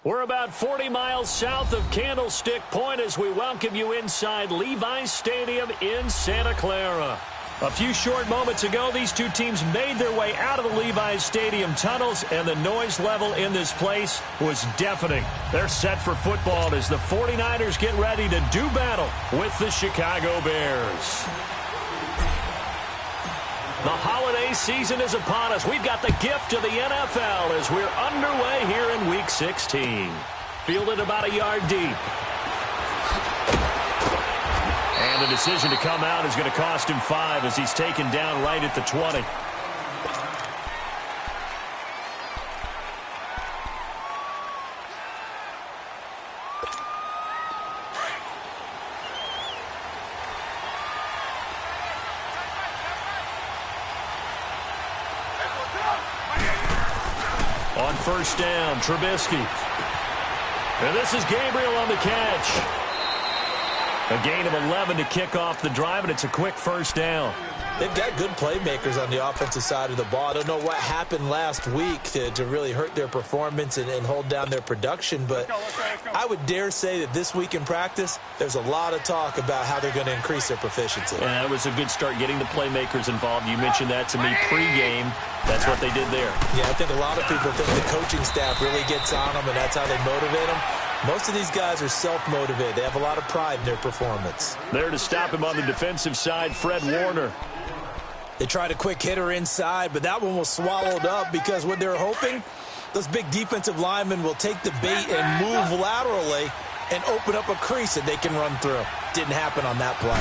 We're about 40 miles south of Candlestick Point as we welcome you inside Levi's Stadium in Santa Clara. A few short moments ago, these two teams made their way out of the Levi's Stadium tunnels, and the noise level in this place was deafening. They're set for football as the 49ers get ready to do battle with the Chicago Bears. The holiday season is upon us. We've got the gift of the NFL as we're underway here in Week 16. Fielded about a yard deep. And the decision to come out is going to cost him 5 as he's taken down right at the 20. On first down, Trubisky. And this is Gabriel on the catch. A gain of 11 to kick off the drive, and it's a quick first down. They've got good playmakers on the offensive side of the ball. I don't know what happened last week to really hurt their performance and hold down their production, but I would dare say that this week in practice, there's a lot of talk about how they're going to increase their proficiency. Yeah, it was a good start getting the playmakers involved. You mentioned that to me pregame. That's what they did there. Yeah, I think a lot of people think the coaching staff really gets on them, and that's how they motivate them. Most of these guys are self-motivated. They have a lot of pride in their performance. There to stop him on the defensive side, Fred Warner. They tried a quick hitter inside, but that one was swallowed up because what they're hoping, those big defensive linemen will take the bait and move laterally and open up a crease that they can run through. Didn't happen on that play.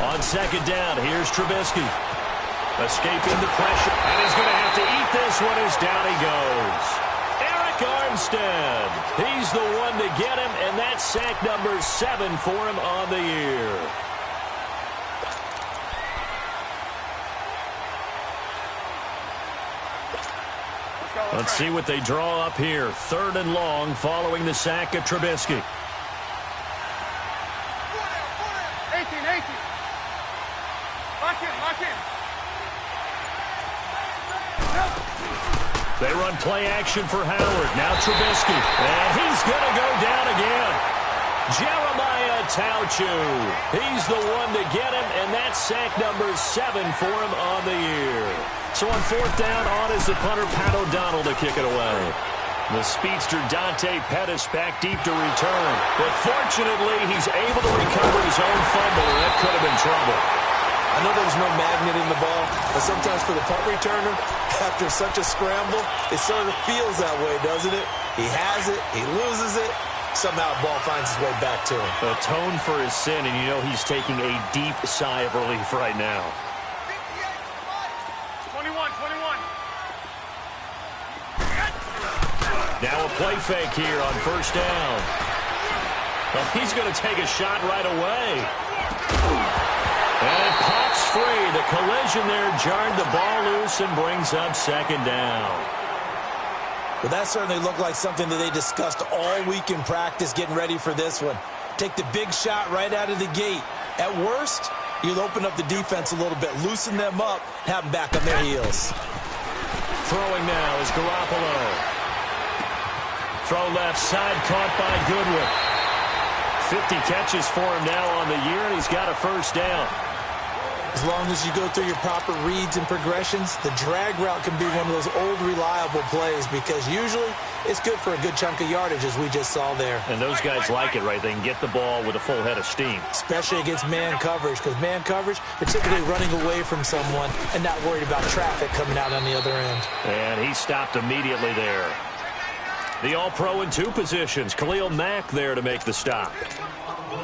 On second down, here's Trubisky. Escaping the pressure, and he's going to have to eat this one as down he goes. Eric Armstead, he's the one to get him, and that's sack number 7 for him on the year. Let's see what they draw up here. 3rd and long following the sack of Trubisky. 18. Lock in. They run play action for Howard. Now Trubisky. And he's going to go down again. Jeremiah Tauchu. He's the one to get him, and that's sack number 7 for him on the year. So on 4th down, on is the punter, Pat O'Donnell, to kick it away. The speedster Dante Pettis back deep to return. But fortunately, he's able to recover his own fumble, and that could have been trouble. I know there's no magnet in the ball, but sometimes for the punt returner, after such a scramble, it sort of feels that way, doesn't it? He has it, he loses it, somehow the ball finds its way back to him. Atone for his sin, and you know he's taking a deep sigh of relief right now. 21. Now a play fake here on first down. Well, he's going to take a shot right away. And it pops free. The collision there jarred the ball loose and brings up 2nd down. Well, that certainly looked like something that they discussed all week in practice getting ready for this one. Take the big shot right out of the gate. At worst, you'll open up the defense a little bit, loosen them up, have them back on their heels. Throwing now is Garoppolo. Throw left side, caught by Goodwin. 50 catches for him now on the year, and he's got a first down. As long as you go through your proper reads and progressions, the drag route can be one of those old reliable plays because usually it's good for a good chunk of yardage, as we just saw there. And those guys like it, right? They can get the ball with a full head of steam. Especially against man coverage, because man coverage, they're typically running away from someone and not worried about traffic coming out on the other end. And he stopped immediately there. The All-Pro in 2 positions. Khalil Mack there to make the stop.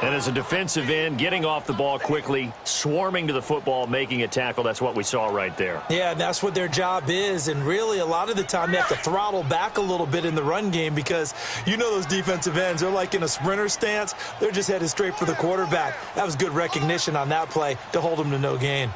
And as a defensive end, getting off the ball quickly, swarming to the football, making a tackle, that's what we saw right there. Yeah, that's what their job is. And really, a lot of the time, they have to throttle back a little bit in the run game because you know those defensive ends, they're like in a sprinter stance. They're just headed straight for the quarterback. That was good recognition on that play to hold them to no gain.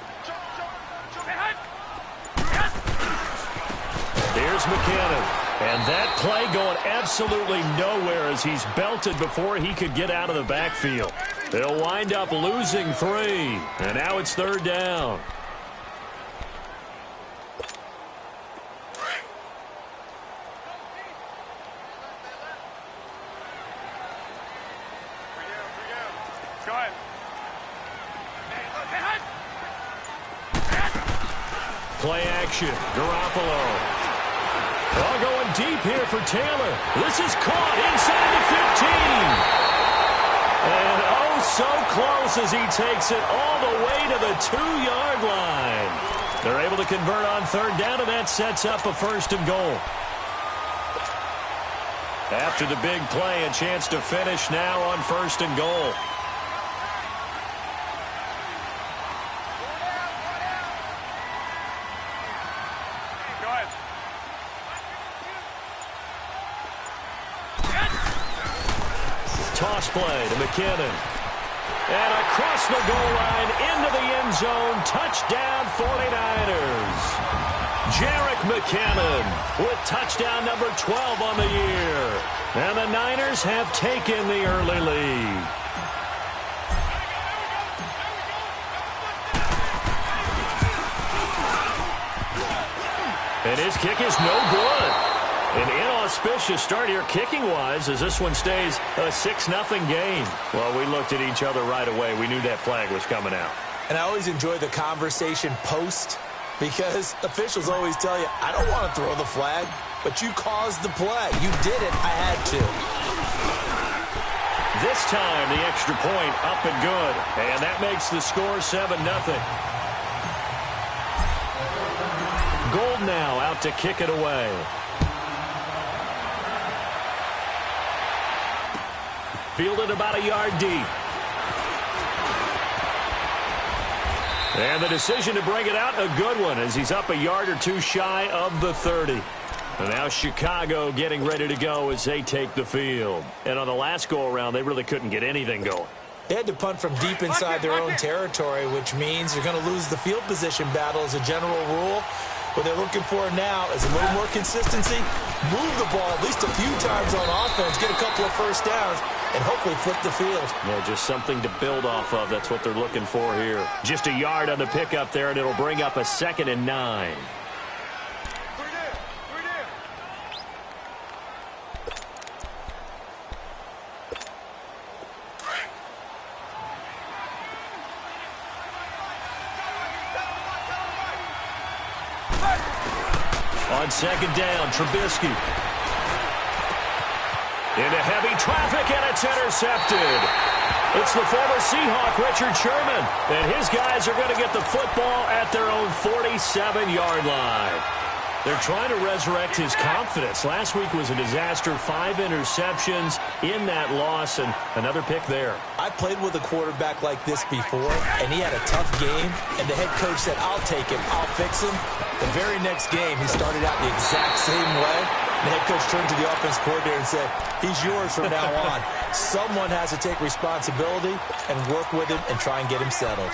Here's McKinnon. And that play going absolutely nowhere as he's belted before he could get out of the backfield. They'll wind up losing 3. And now it's 3rd down. play action. Garoppolo. All going deep here for Taylor. This is caught inside the 15. And oh, so close as he takes it all the way to the 2-yard line. They're able to convert on third down, and that sets up a first and goal. After the big play, a chance to finish now on first and goal. Toss play to McKinnon. And across the goal line into the end zone. Touchdown 49ers. Jerick McKinnon with touchdown number 12 on the year. And the Niners have taken the early lead. And his kick is no good. An inauspicious start here kicking-wise as this one stays a 6-0 game. Well, we looked at each other right away. We knew that flag was coming out. And I always enjoy the conversation post because officials always tell you, I don't want to throw the flag, but you caused the play. You did it. I had to. This time, the extra point up and good. And that makes the score 7-0. Gold now out to kick it away. Fielded about a yard deep. And the decision to bring it out, a good one, as he's up a yard or two shy of the 30. And now Chicago getting ready to go as they take the field. And on the last go-around, they really couldn't get anything going. They had to punt from deep inside their own territory, which means you're going to lose the field position battle as a general rule. What they're looking for now is a little more consistency, move the ball at least a few times on offense, get a couple of first downs, and hopefully flip the field. Yeah, just something to build off of. That's what they're looking for here. Just a yard on the pickup there, and it'll bring up a 2nd and 9. On 2nd down, Trubisky. Into heavy traffic, and it's intercepted. It's the former Seahawk, Richard Sherman. And his guys are going to get the football at their own 47-yard line. They're trying to resurrect his confidence. Last week was a disaster. 5 interceptions in that loss, and another pick there. I played with a quarterback like this before, and he had a tough game, and the head coach said, I'll take him, I'll fix him. The very next game, he started out the exact same way. The head coach turned to the offense coordinator and said, he's yours from now on. Someone has to take responsibility and work with him and try and get him settled.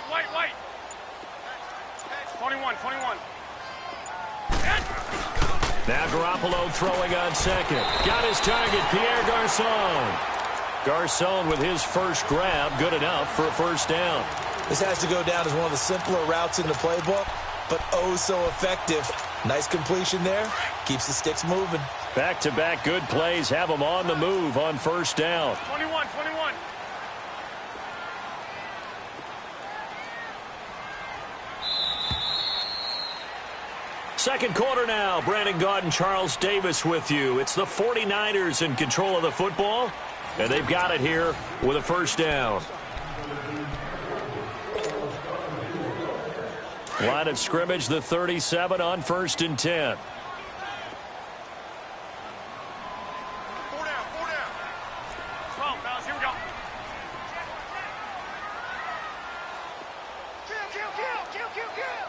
White. 21. Now Garoppolo throwing on 2nd. Got his target, Pierre Garçon. Garçon with his first grab, good enough for a first down. This has to go down as one of the simpler routes in the playbook, but oh so effective. Nice completion there. Keeps the sticks moving. Back-to-back good plays have them on the move on first down. 21. Second quarter now. Brandon Gaudin and Charles Davis with you. It's the 49ers in control of the football, and they've got it here with a first down. Line of scrimmage, the 37 on 1st and 10. 4 down. 12, fellas, here we go. Kill.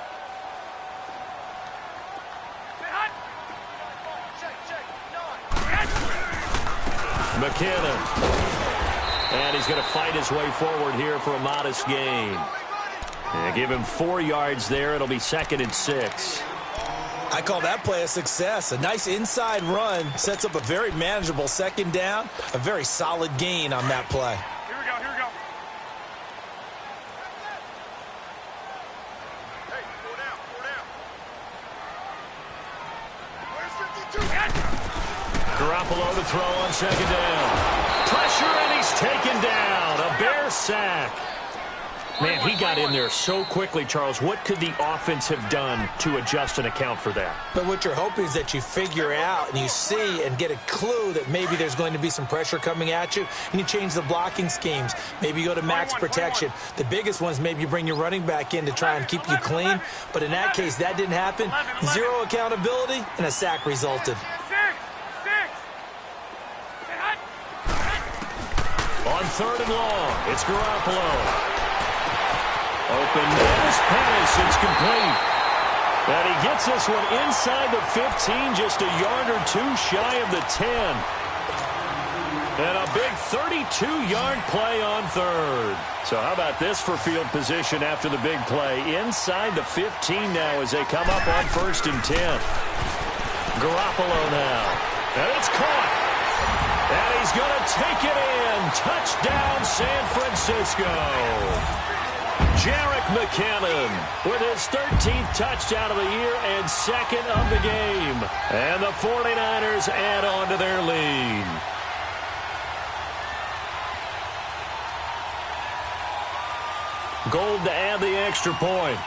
McKinnon. And he's going to fight his way forward here for a modest gain. And give him 4 yards there. It'll be 2nd and 6. I call that play a success. A nice inside run sets up a very manageable 2nd down. A very solid gain on that play. Here we go. throw on second down. Pressure, and he's taken down. A Bear sack. Man, he got in there so quickly, Charles. What could the offense have done to adjust and account for that? But what you're hoping is that you figure out and you see and get a clue that maybe there's going to be some pressure coming at you, and you change the blocking schemes. Maybe you go to max protection. The biggest ones, maybe you bring your running back in to try and keep you clean. But in that case, that didn't happen. Zero accountability, and a sack resulted. On third and long, it's Garoppolo. Open middle pass, it's complete. And he gets this one inside the 15, just a yard or two shy of the 10. And a big 32-yard play on third. So how about this for field position after the big play? Inside the 15 now as they come up on first and 10. Garoppolo now. And it's caught. And he's going to take it in. Touchdown, San Francisco. Jerick McKinnon with his 13th touchdown of the year and second of the game. And the 49ers add on to their lead. Gold to add the extra point.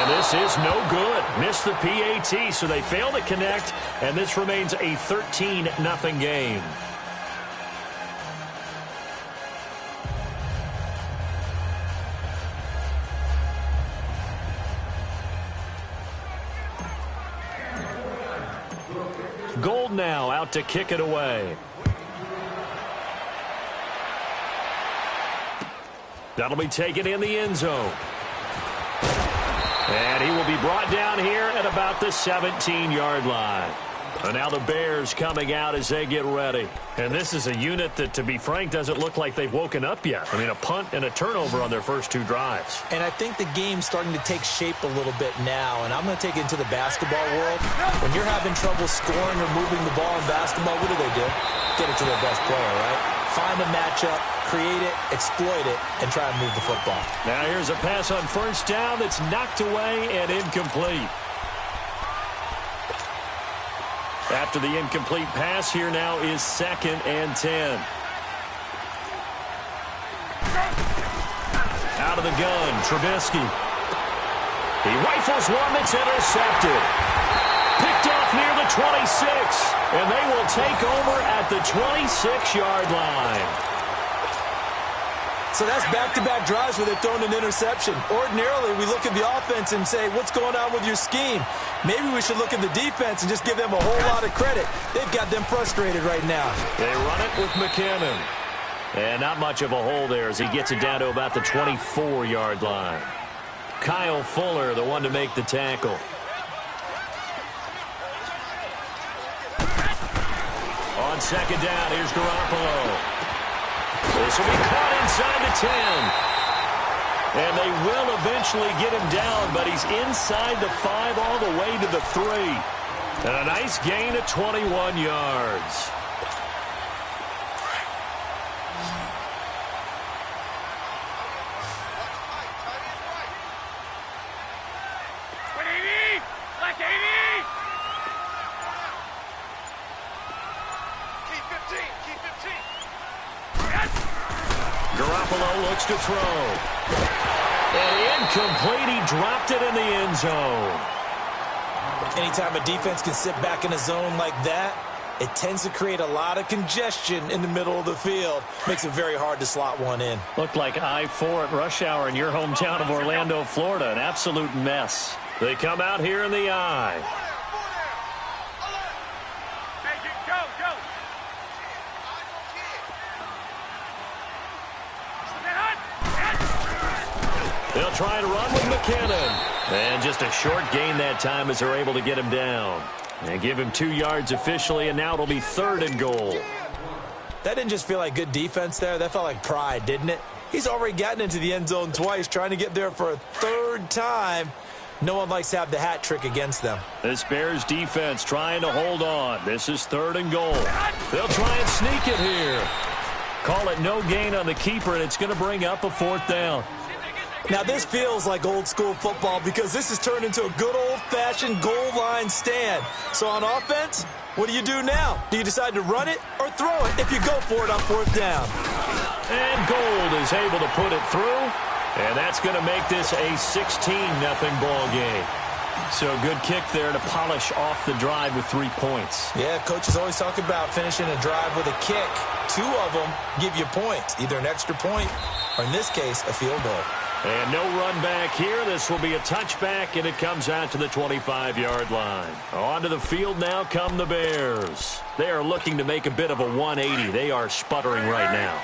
This is no good. Missed the PAT, so they fail to connect, and this remains a 13-0 game. Gold now out to kick it away. That'll be taken in the end zone. And he will be brought down here at about the 17-yard line. And now the Bears coming out as they get ready. And this is a unit that, to be frank, doesn't look like they've woken up yet. I mean, a punt and a turnover on their first two drives. And I think the game's starting to take shape a little bit now. And I'm going to take it into the basketball world. When you're having trouble scoring or moving the ball in basketball, what do? Get it to their best player, right? Find a matchup, create it, exploit it, and try and move the football. Now here's a pass on first down that's knocked away and incomplete. After the incomplete pass, here now is 2nd and 10. Out of the gun, Trubisky. He rifles one that's intercepted. Picked off near the 26. And they will take over at the 26-yard line. So that's back-to-back drives where they're throwing an interception. Ordinarily, we look at the offense and say, what's going on with your scheme? Maybe we should look at the defense and just give them a whole lot of credit. They've got them frustrated right now. They run it with McKinnon. And not much of a hole there as he gets it down to about the 24-yard line. Kyle Fuller, the one to make the tackle. On second down, here's Garoppolo. This will be caught inside the 10. And they will eventually get him down, but he's inside the 5 all the way to the 3. And a nice gain of 21 yards. Garoppolo looks to throw. And incomplete. He dropped it in the end zone. Anytime a defense can sit back in a zone like that, it tends to create a lot of congestion in the middle of the field. Makes it very hard to slot one in. Looked like I-4 at rush hour in your hometown of Orlando, Florida. An absolute mess. They come out here in the I. They'll try and run with McKinnon. And just a short gain that time as they're able to get him down. And give him 2 yards officially, and now it'll be 3rd and goal. That didn't just feel like good defense there. That felt like pride, didn't it? He's already gotten into the end zone twice, trying to get there for a 3rd time. No one likes to have the hat trick against them. This Bears defense trying to hold on. This is 3rd and goal. They'll try and sneak it here. Call it no gain on the keeper, and it's going to bring up a 4th down. Now, this feels like old-school football because this has turned into a good old-fashioned goal line stand. So on offense, what do you do now? Do you decide to run it or throw it if you go for it on 4th down? And Gold is able to put it through, and that's going to make this a 16-0 ball game. So good kick there to polish off the drive with 3 points. Yeah, coaches always talk about finishing a drive with a kick. 2 of them give you points, either an extra point or, in this case, a field goal. And no run back here. This will be a touchback, and it comes out to the 25-yard line. Onto the field now come the Bears. They are looking to make a bit of a 180. They are sputtering right now.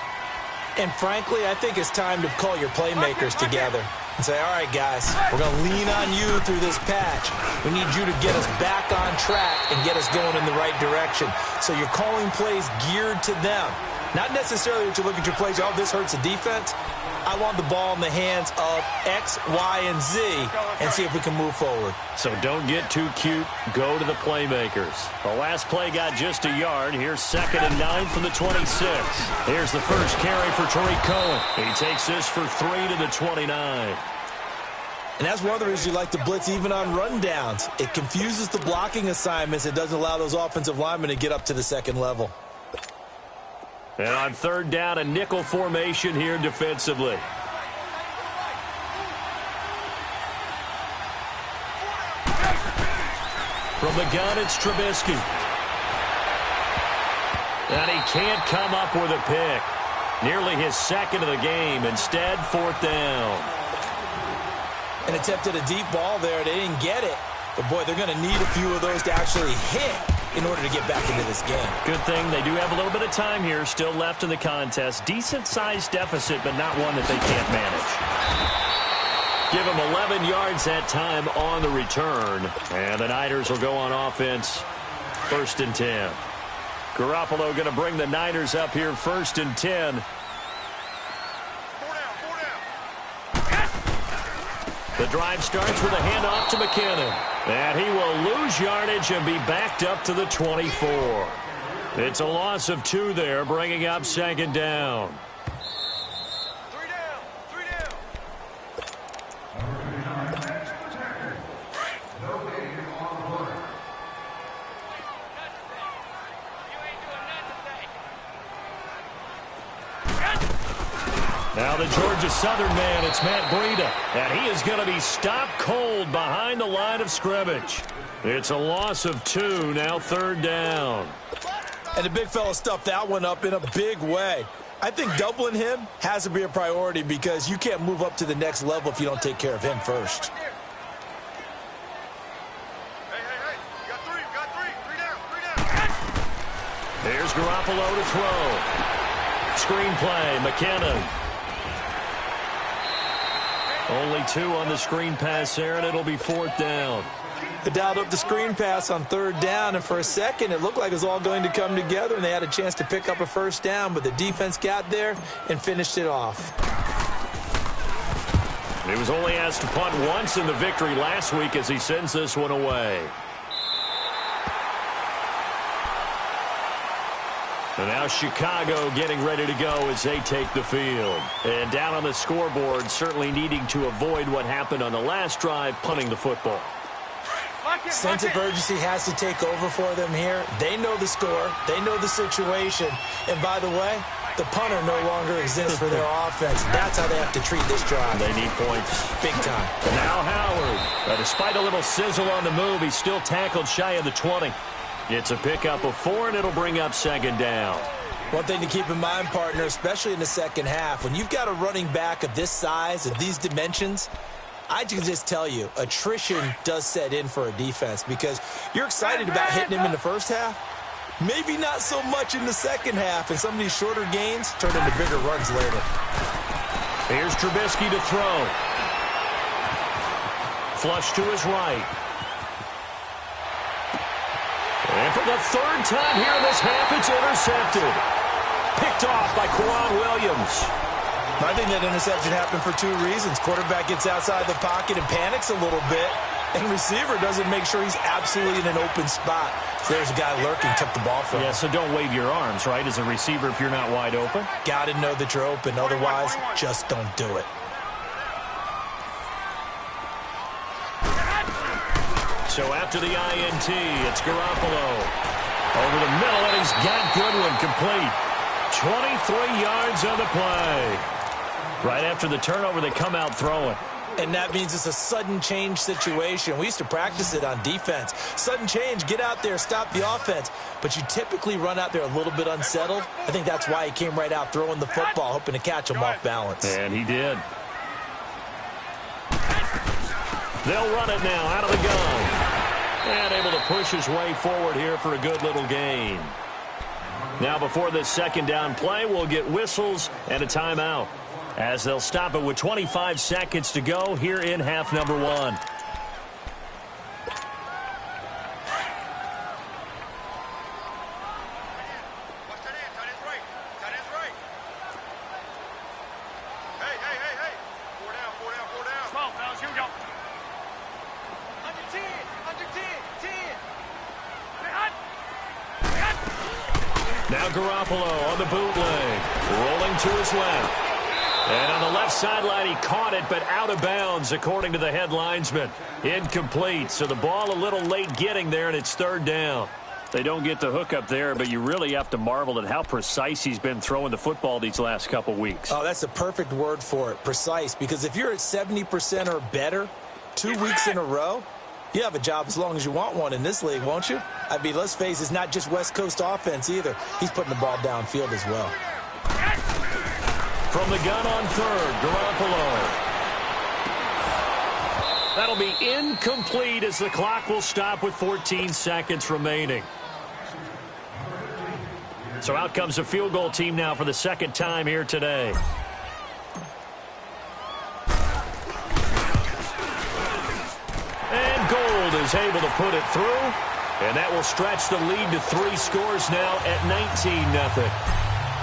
And frankly, I think it's time to call your playmakers together and say, all right, guys, we're going to lean on you through this patch. We need you to get us back on track and get us going in the right direction. So you're calling plays geared to them. Not necessarily that you look at your plays, oh, this hurts the defense. I want the ball in the hands of X, Y, and Z and see if we can move forward. So don't get too cute. Go to the playmakers. The last play got just a yard. Here's 2nd and 9 from the 26. Here's the first carry for Tariq Cohen. He takes this for 3 to the 29. And that's one of the reasons you like to blitz even on rundowns. It confuses the blocking assignments. It doesn't allow those offensive linemen to get up to the second level. And on 3rd down, a nickel formation here defensively. From the gun, it's Trubisky. And he can't come up with a pick. Nearly his 2nd of the game. Instead, 4th down. And attempted a deep ball there. They didn't get it. But, boy, they're going to need a few of those to actually hit in order to get back into this game. Good thing they do have a little bit of time here still left in the contest. Decent-sized deficit, but not one that they can't manage. Give them 11 yards that time on the return. And the Niners will go on offense 1st and 10. Garoppolo going to bring the Niners up here 1st and 10. 4 down. The drive starts with a handoff to McKinnon. And he will lose yardage and be backed up to the 24. It's a loss of 2 there, bringing up 2nd down. 3 down. 3 down. Now the Georgia Southern man, it's Matt Breida. And he is going to be stopped cold behind the line of scrimmage. It's a loss of 2, now 3rd down. And the big fella stuffed that one up in a big way. I think doubling him has to be a priority because you can't move up to the next level if you don't take care of him first. Hey. You got 3. 3 down. 3 down. Here's Garoppolo to throw. Screen play, McKinnon. Only 2 on the screen pass there, and it'll be 4th down. They dialed up the screen pass on 3rd down, and for a second it looked like it was all going to come together, and they had a chance to pick up a 1st down, but the defense got there and finished it off. He was only asked to punt once in the victory last week as he sends this one away. And now Chicago getting ready to go as they take the field. And down on the scoreboard, certainly needing to avoid what happened on the last drive, punting the football. Sense of urgency has to take over for them here. They know the score. They know the situation. And by the way, the punter no longer exists for their offense. That's how they have to treat this drive. They need points. Big time. Now Howard. Despite a little sizzle on the move, he's still tackled shy of the 20. It's a pickup of 4, and it'll bring up 2nd down. One thing to keep in mind, partner, especially in the second half, when you've got a running back of this size, of these dimensions, I can just tell you, attrition does set in for a defense because you're excited about hitting him in the first half. Maybe not so much in the second half, and some of these shorter gains turn into bigger runs later. Here's Trubisky to throw. Flush to his right. And for the 3rd time here in this half, it's intercepted. Picked off by Quan Williams. I think that interception happened for 2 reasons. Quarterback gets outside the pocket and panics a little bit, and receiver doesn't make sure he's absolutely in an open spot. So there's a guy lurking, took the ball from him. Yeah, so don't wave your arms, right, as a receiver if you're not wide open. Got to know that you're open. Otherwise, just don't do it. So after the INT, it's Garoppolo. Over the middle, and he's got Goodwin complete. 23 yards on the play. Right after the turnover, they come out throwing. And that means it's a sudden change situation. We used to practice it on defense. Sudden change, get out there, stop the offense. But you typically run out there a little bit unsettled. I think that's why he came right out throwing the football, hoping to catch him off balance. And he did. They'll run it now out of the gun. And able to push his way forward here for a good little gain. Now before this second down play, we'll get whistles and a timeout, as they'll stop it with 25 seconds to go here in half number 1. Watch that in. Tight end's right. Tight end's right. Hey. 4 down. 12, fellas. Here we go. Under 10. 10. Now Garoppolo on the bootleg, rolling to his left. And on the left sideline, he caught it, but out of bounds, according to the head linesman. Incomplete, so the ball a little late getting there, and it's third down. They don't get the hook up there, but you really have to marvel at how precise he's been throwing the football these last couple weeks. Oh, that's the perfect word for it, precise, because if you're at 70% or better 2 weeks in a row, you have a job as long as you want one in this league, won't you? I mean, let's face it, it's not just West Coast offense either. He's putting the ball downfield as well. From the gun on third, Garoppolo. That'll be incomplete as the clock will stop with 14 seconds remaining. So out comes a field goal team now for the second time here today. And Gold is able to put it through. And that will stretch the lead to 3 scores now at 19-0.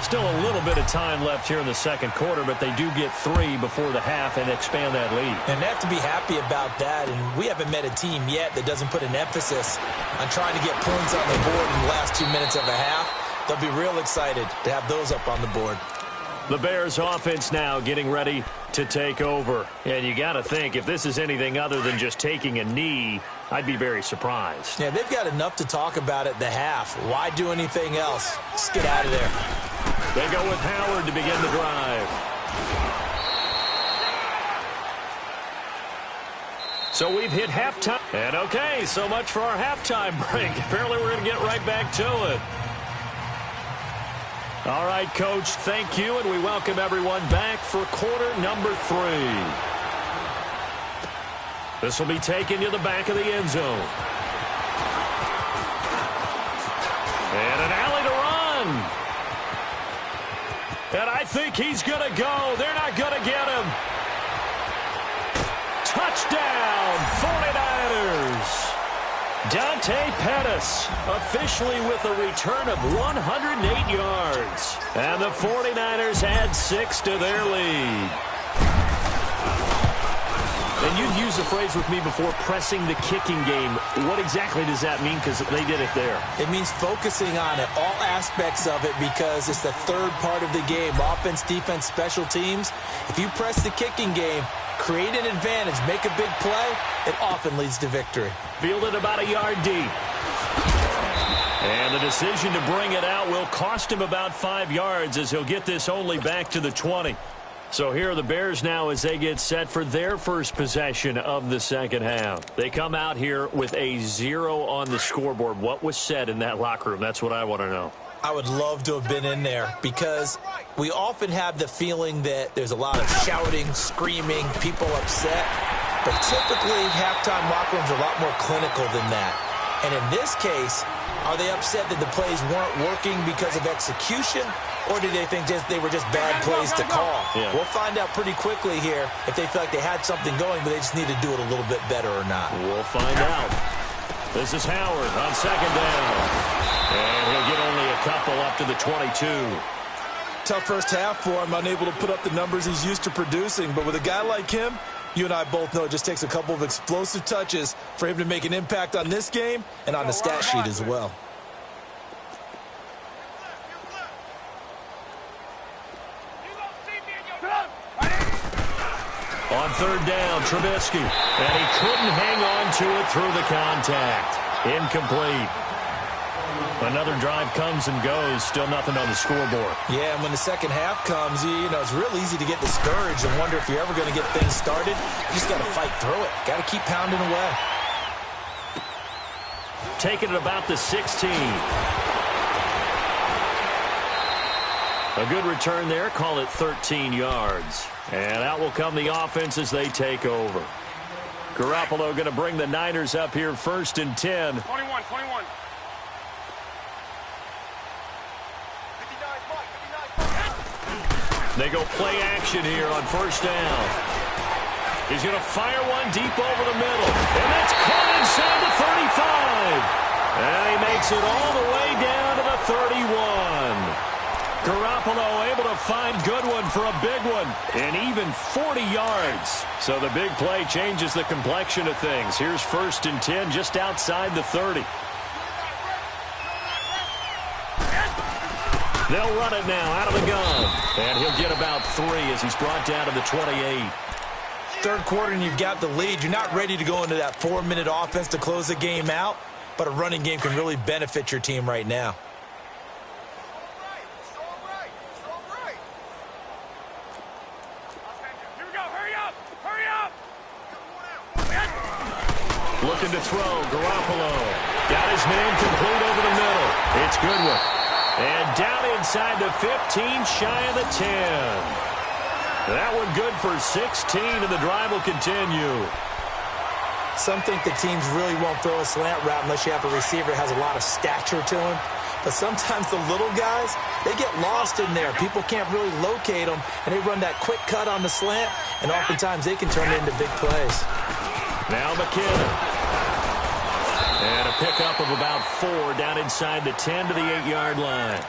Still a little bit of time left here in the second quarter, but they do get 3 before the half and expand that lead. And they have to be happy about that, and we haven't met a team yet that doesn't put an emphasis on trying to get points on the board in the last 2 minutes of a half. They'll be real excited to have those up on the board. The Bears offense now getting ready to take over. And you got to think, if this is anything other than just taking a knee, I'd be very surprised. Yeah, they've got enough to talk about at the half. Why do anything else? Just get out of there. They go with Howard to begin the drive. So we've hit halftime. And okay, so much for our halftime break. Apparently we're going to get right back to it. All right, Coach, thank you, and we welcome everyone back for quarter number 3. This will be taken to the back of the end zone. And an alley to run. And I think he's going to go. They're not going to get him. Touchdown, 49ers. Dante Pettis officially with a return of 108 yards. And the 49ers add 6 to their lead. And you've used the phrase with me before, pressing the kicking game. What exactly does that mean? Because they did it there. It means focusing on it, all aspects of it, because it's the third part of the game. Offense, defense, special teams. If you press the kicking game, create an advantage, make a big play, it often leads to victory. Fielded about a yard deep. And the decision to bring it out will cost him about 5 yards, as he'll get this only back to the 20. So here are the Bears now as they get set for their first possession of the second half. They come out here with a 0 on the scoreboard. What was said in that locker room? That's what I want to know. I would love to have been in there, because we often have the feeling that there's a lot of shouting, screaming, people upset. But typically, halftime locker rooms are a lot more clinical than that. And in this case, are they upset that the plays weren't working because of execution? Or do they think they were just bad plays to call? Yeah. We'll find out pretty quickly here if they feel like they had something going, but they just need to do it a little bit better or not. We'll find out. This is Howard on second down. And he'll get only a couple up to the 22. Tough first half for him, unable to put up the numbers he's used to producing. But with a guy like him, you and I both know it just takes a couple of explosive touches for him to make an impact on this game and on the stat sheet as well. On third down, Trubisky. And he couldn't hang on to it through the contact. Incomplete. Another drive comes and goes. Still nothing on the scoreboard. Yeah, and when the second half comes, you know, it's real easy to get discouraged and wonder if you're ever going to get things started. You just got to fight through it. Got to keep pounding away. Taking it about the 16. A good return there. Call it 13 yards. And out will come the offense as they take over. Garoppolo going to bring the Niners up here first and 10. 21. They go play action here on first down. He's going to fire one deep over the middle. And that's caught inside the 35. And he makes it all the way down to the 31. Garoppolo able to find Goodwin for a big one. And even 40 yards. So the big play changes the complexion of things. Here's first and 10 just outside the 30. They'll run it now out of the gun. And he'll get about 3 as he's brought down to the 28. Third quarter and you've got the lead. You're not ready to go into that 4-minute offense to close the game out, but a running game can really benefit your team right now. Here we go. Hurry up. Looking to throw. Garoppolo got his man complete over the middle. It's Goodwin. And down inside the 15, shy of the 10. That one good for 16, and the drive will continue. Some think the teams really won't throw a slant route unless you have a receiver that has a lot of stature to him. But sometimes the little guys, they get lost in there. People can't really locate them, and they run that quick cut on the slant, and oftentimes they can turn it into big plays. Now McKinnon. And a pickup of about 4 down inside the 10 to the 8-yard line.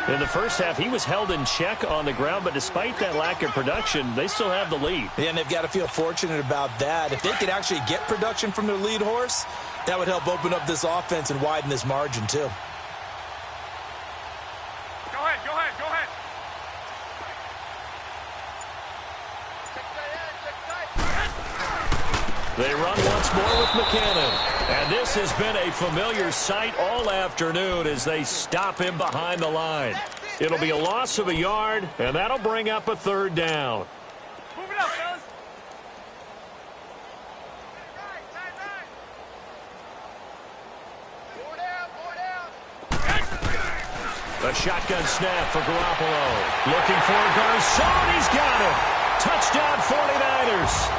In the first half, he was held in check on the ground, but despite that lack of production, they still have the lead. Yeah, and they've got to feel fortunate about that. If they could actually get production from their lead horse, that would help open up this offense and widen this margin, too. Go ahead. They run once more with McKinnon. And this has been a familiar sight all afternoon as they stop him behind the line. It'll be a loss of a yard, and that'll bring up a third down. Move it up, fellas. A shotgun snap for Garoppolo. Looking for Garcon. He's got it. Touchdown 49ers.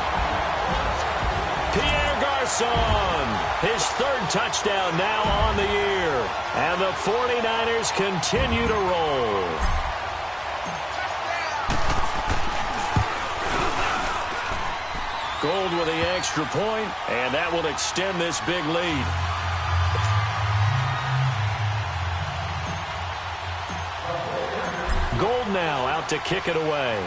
Pierre Garcon, his third touchdown now on the year. And the 49ers continue to roll. Gold with the extra point, and that will extend this big lead. Gold now out to kick it away.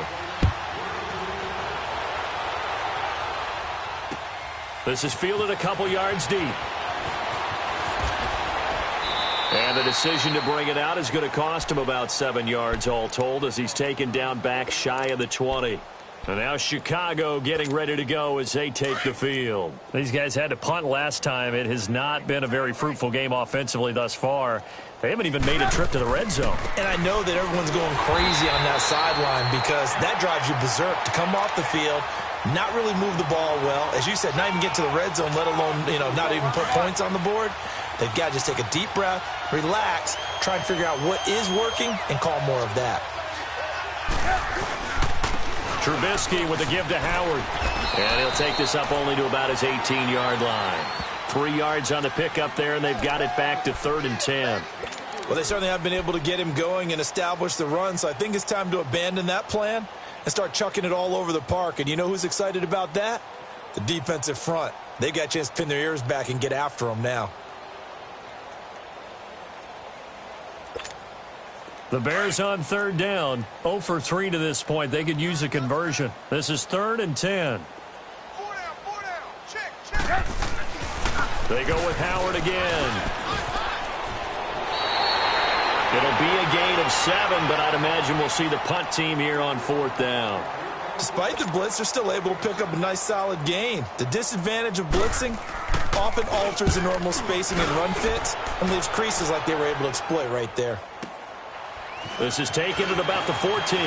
This is fielded a couple yards deep. And the decision to bring it out is going to cost him about 7 yards all told as he's taken down back shy of the 20. And now Chicago getting ready to go as they take the field. These guys had to punt last time. It has not been a very fruitful game offensively thus far. They haven't even made a trip to the red zone. And I know that everyone's going crazy on that sideline because that drives you berserk to come off the field, not really move the ball well. As you said, not even get to the red zone, let alone, not even put points on the board. They've got to just take a deep breath, relax, try and figure out what is working, and call more of that. Trubisky with a give to Howard. And he'll take this up only to about his 18-yard line. 3 yards on the pickup there, and they've got it back to 3rd and 10. Well, they certainly have been able to get him going and establish the run, so I think it's time to abandon that plan and start chucking it all over the park. And you know who's excited about that? The defensive front. They got a chance to pin their ears back and get after them now. The Bears on 3rd down. 0 for 3 to this point. They could use a conversion. This is 3rd and 10. 4 down. Check. They go with Howard again. It'll be a gain of 7, but I'd imagine we'll see the punt team here on 4th down. Despite the blitz, they're still able to pick up a nice solid gain. The disadvantage of blitzing often alters the normal spacing and run fits and leaves creases like they were able to exploit right there. This is taken at about the 14.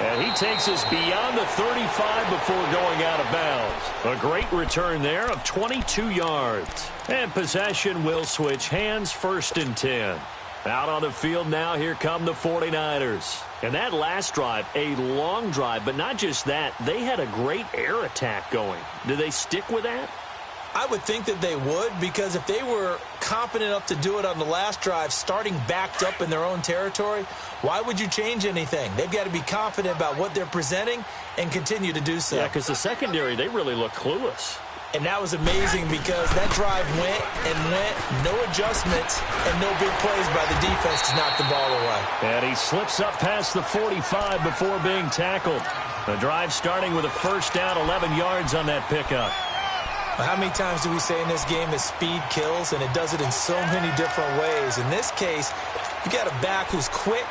And he takes us beyond the 35 before going out of bounds. A great return there of 22 yards. And possession will switch hands, 1st and 10. Out on the field now, here come the 49ers. And that last drive, a long drive, but not just that. They had a great air attack going. Do they stick with that? I would think that they would, because if they were competent enough to do it on the last drive, starting backed up in their own territory, why would you change anything? They've got to be confident about what they're presenting and continue to do so. Yeah, because the secondary, they really look clueless. And that was amazing because that drive went and went, no adjustments, and no big plays by the defense to knock the ball away. And he slips up past the 45 before being tackled. The drive starting with a 1st down, 11 yards on that pickup. How many times do we say in this game that speed kills, and it does it in so many different ways? In this case, you got a back who's quick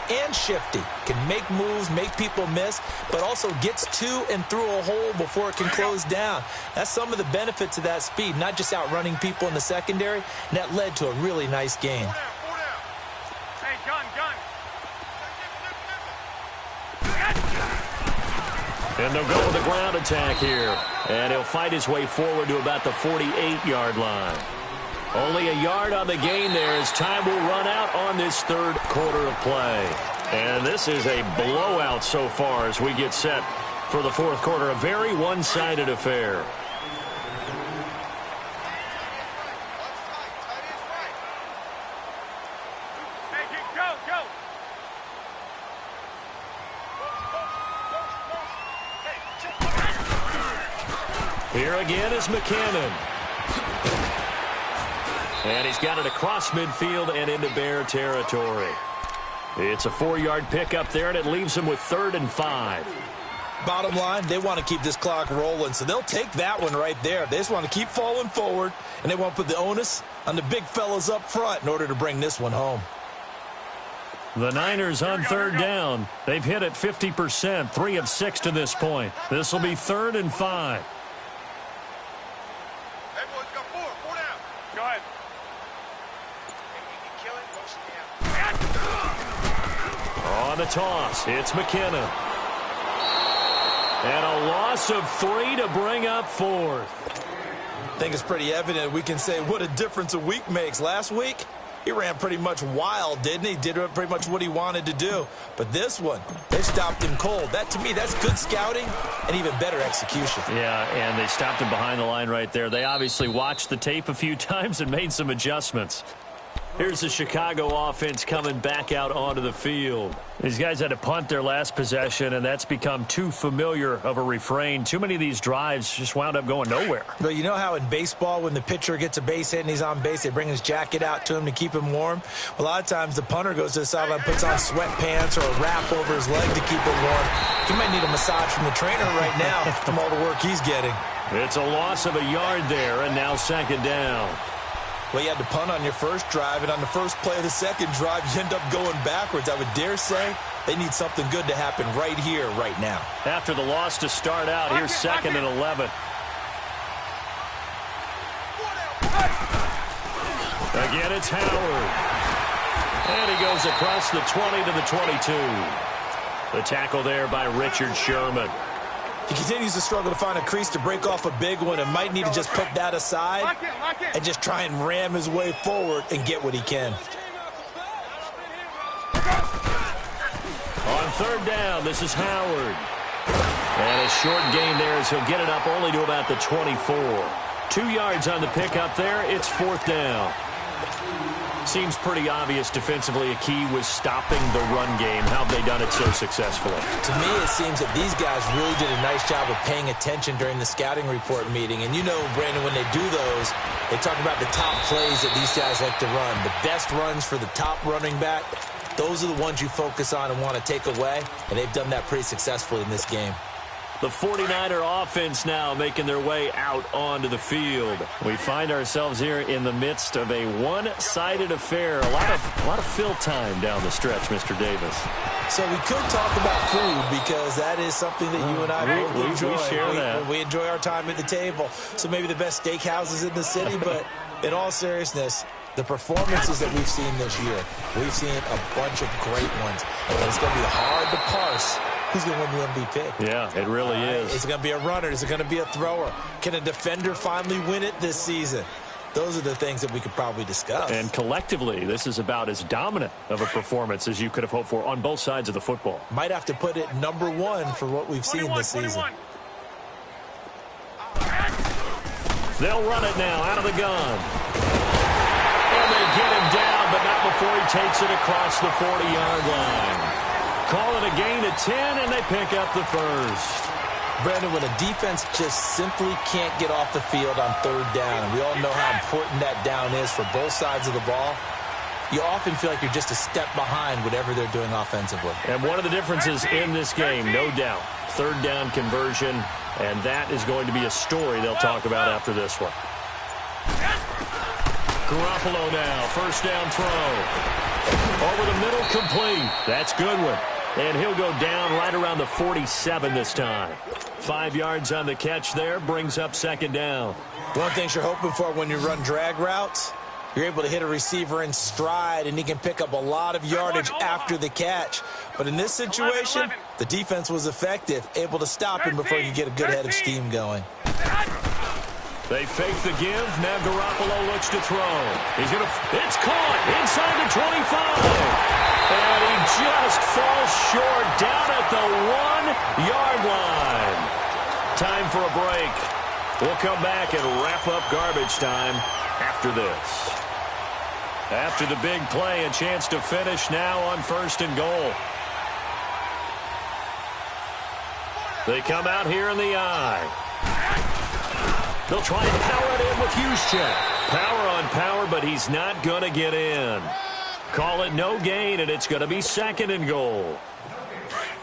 and shifty, can make moves, make people miss, but also gets to and through a hole before it can close down. That's some of the benefits of that speed, not just outrunning people in the secondary, and that led to a really nice game. Hey, gun. And they'll go with the ground attack here. And he'll fight his way forward to about the 48-yard line. Only a yard on the gain there as time will run out on this 3rd quarter of play. And this is a blowout so far as we get set for the 4th quarter. A very one-sided affair. Go. Here again is McKinnon. And he's got it across midfield and into Bear territory. It's a 4-yard pickup there, and it leaves him with 3rd and 5. Bottom line, they want to keep this clock rolling, so they'll take that one right there. They just want to keep falling forward, and they want to put the onus on the big fellas up front in order to bring this one home. The Niners on 3rd down. They've hit it 50%, 3 of 6 to this point. This will be 3rd and 5. Hey, boys, got 4 down. Go ahead. On the toss, it's McKinnon. And a loss of 3 to bring up 4th. I think it's pretty evident we can say what a difference a week makes. Last week, he ran pretty much wild, didn't he? Did pretty much what he wanted to do. But this one, they stopped him cold. That, to me, that's good scouting and even better execution. Yeah, and they stopped him behind the line right there. They obviously watched the tape a few times and made some adjustments. Here's the Chicago offense coming back out onto the field. These guys had to punt their last possession, and that's become too familiar of a refrain. Too many of these drives just wound up going nowhere. But you know how in baseball, when the pitcher gets a base hit and he's on base, they bring his jacket out to him to keep him warm? A lot of times the punter goes to the sideline, puts on sweatpants or a wrap over his leg to keep it warm. He might need a massage from the trainer right now from all the work he's getting. It's a loss of a yard there, and now 2nd down. Well, you had to punt on your first drive, and on the first play of the second drive, you end up going backwards. I would dare say they need something good to happen right here, right now. After the loss to start out, here's 2nd and 11. Again, it's Howard. And he goes across the 20 to the 22. The tackle there by Richard Sherman. He continues to struggle to find a crease to break off a big one and might need to just put that aside and just try and ram his way forward and get what he can. On 3rd down, this is Howard. And a short gain there as he'll get it up only to about the 24. 2 yards on the pickup there. It's 4th down. Seems pretty obvious defensively a key was stopping the run game. How have they done it so successfully? To me, it seems that these guys really did a nice job of paying attention during the scouting report meeting. And you know, Brandon, when they do those, they talk about the top plays that these guys like to run. The best runs for the top running back, those are the ones you focus on and want to take away. And they've done that pretty successfully in this game. The 49er offense now making their way out onto the field. We find ourselves here in the midst of a one-sided affair. A lot of fill time down the stretch, Mr. Davis. So we could talk about food because that is something that you and I both enjoy. We share that. We enjoy our time at the table. So maybe the best steakhouses in the city, but in all seriousness, the performances that we've seen this year, we've seen a bunch of great ones. And it's going to be hard to parse who's going to win the MVP. Yeah, it really is. Is it going to be a runner? Is it going to be a thrower? Can a defender finally win it this season? Those are the things that we could probably discuss. And collectively, this is about as dominant of a performance as you could have hoped for on both sides of the football. Might have to put it number one for what we've seen this season. They'll run it now out of the gun. And they get him down, but not before he takes it across the 40-yard line. Call it a gain of 10, and they pick up the first. Brandon, when a defense just simply can't get off the field on third down, and we all know how important that down is for both sides of the ball, you often feel like you're just a step behind whatever they're doing offensively. And one of the differences in this game, no doubt, third down conversion, and that is going to be a story they'll talk about after this one. Garoppolo now, first down throw. Over the middle, complete. That's Goodwin. And he'll go down right around the 47 this time. 5 yards on the catch there, brings up second down. One thing you're hoping for when you run drag routes, you're able to hit a receiver in stride, and he can pick up a lot of yardage after the catch. But in this situation, the defense was effective, able to stop him before you get a good head of steam going. They fake the give. Now Garoppolo looks to throw. It's caught inside the 25. And he just falls short down at the 1-yard line. Time for a break. We'll come back and wrap up garbage time after this. After the big play, a chance to finish now on first and goal. They come out here in the eye. They'll try and power it in with Juszczyk. Power on power, but he's not going to get in. Call it no gain, and it's going to be second and goal.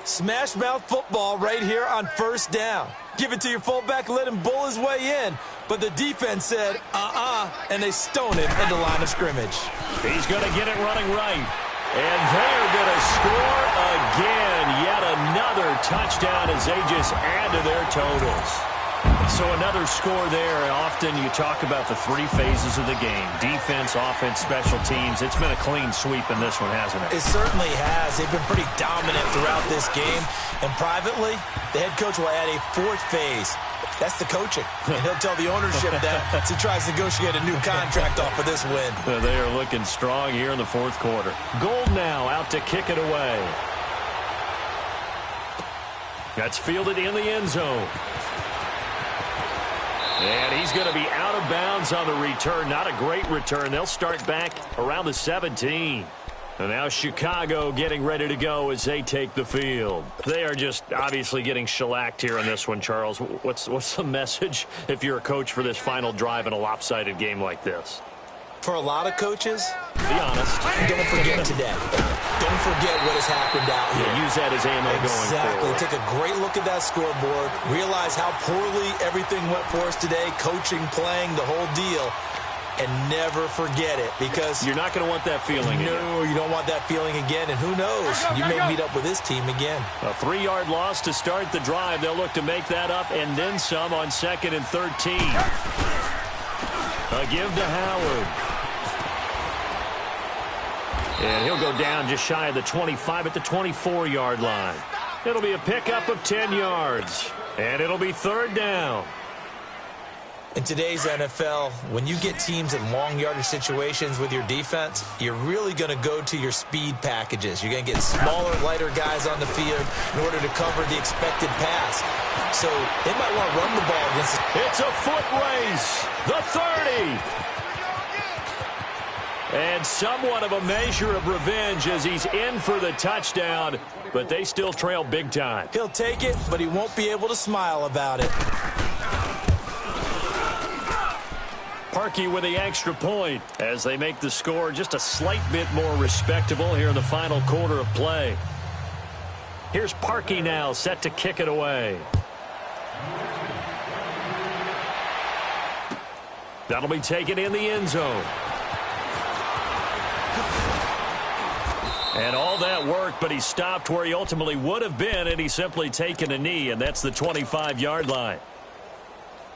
Smash mouth football right here on first down. Give it to your fullback, let him bull his way in. But the defense said, and they stone him in the line of scrimmage. He's going to get it running right. And they're going to score again. Yet another touchdown as they just add to their totals. So another score there. Often you talk about the 3 phases of the game. Defense, offense, special teams. It's been a clean sweep in this one, hasn't it? It certainly has. They've been pretty dominant throughout this game. And privately, the head coach will add a 4th phase. That's the coaching. And he'll tell the ownership that as he tries to negotiate a new contract off of this win. They are looking strong here in the 4th quarter. Gold now out to kick it away. That's fielded in the end zone. And he's going to be out of bounds on the return. Not a great return. They'll start back around the 17. And now Chicago getting ready to go as they take the field. They are just obviously getting shellacked here in this one, Charles. What's the message if you're a coach for this final drive in a lopsided game like this? For a lot of coaches, be honest. Don't forget today. Don't forget what has happened out here. Yeah, use that as ammo going forward. Take a great look at that scoreboard. Realize how poorly everything went for us today. Coaching, playing, the whole deal. And never forget it, because you're not going to want that feeling again. No, you don't want that feeling again. And who knows? You may meet up with this team again. A 3-yard loss to start the drive. They'll look to make that up and then some on 2nd and 13. A give to Howard. And he'll go down just shy of the 25 at the 24-yard line. It'll be a pickup of 10 yards. And it'll be 3rd down. In today's NFL, when you get teams in long yardage situations with your defense, you're really going to go to your speed packages. You're going to get smaller, lighter guys on the field in order to cover the expected pass. So they might want to run the ball against it. It's a foot race. The 30. And somewhat of a measure of revenge as he's in for the touchdown, but they still trail big time. He'll take it, but he won't be able to smile about it. Parkey with the extra point as they make the score just a slight bit more respectable here in the final quarter of play. Here's Parkey now set to kick it away. That'll be taken in the end zone. And all that work, but he stopped where he ultimately would have been, and he's simply taken a knee, and that's the 25-yard line.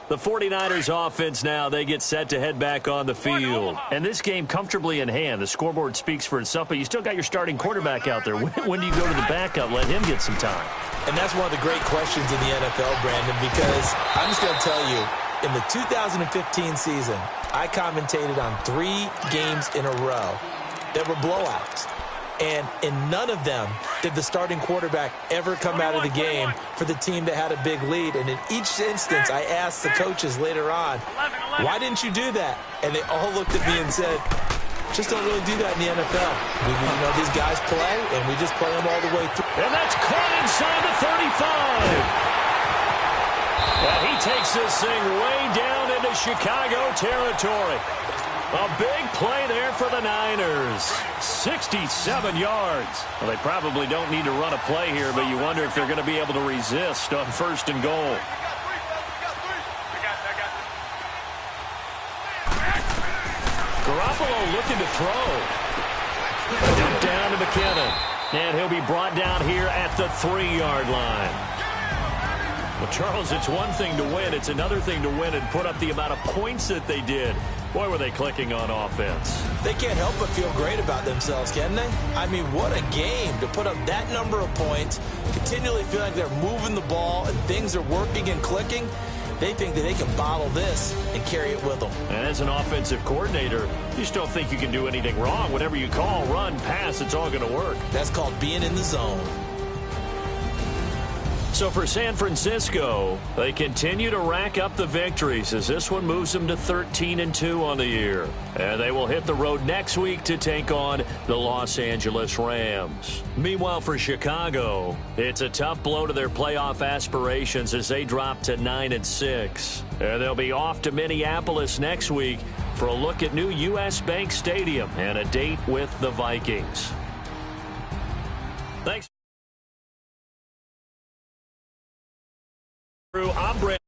The 49ers offense now, they get set to head back on the field. And this game comfortably in hand. The scoreboard speaks for itself, but you still got your starting quarterback out there. When do you go to the backup, let him get some time? And that's one of the great questions in the NFL, Brandon, because I'm just going to tell you, in the 2015 season, I commentated on 3 games in a row that were blowouts. And in none of them did the starting quarterback ever come out of the game for the team that had a big lead. And in each instance, I asked the coaches later on, why didn't you do that? And they all looked at me and said, just don't really do that in the NFL. These guys play, and we just play them all the way through. And that's caught inside the 35. And he takes this thing way down into Chicago territory. A big play there for the Niners. 67 yards. Well, they probably don't need to run a play here, but you wonder if they're going to be able to resist on 1st and goal. Garoppolo looking to throw. Dumped down to McKinnon. And he'll be brought down here at the 3-yard line. Well, Charles, it's one thing to win. It's another thing to win and put up the amount of points that they did. Boy, were they clicking on offense. They can't help but feel great about themselves, can they? I mean, what a game to put up that number of points, continually feel like they're moving the ball and things are working and clicking. They think that they can bottle this and carry it with them. And as an offensive coordinator, you just don't think you can do anything wrong. Whatever you call, run, pass, it's all going to work. That's called being in the zone. So for San Francisco, they continue to rack up the victories as this one moves them to 13-2 on the year. And they will hit the road next week to take on the Los Angeles Rams. Meanwhile, for Chicago, it's a tough blow to their playoff aspirations as they drop to 9-6. And they'll be off to Minneapolis next week for a look at new U.S. Bank Stadium and a date with the Vikings. Thanks. I'm Brent.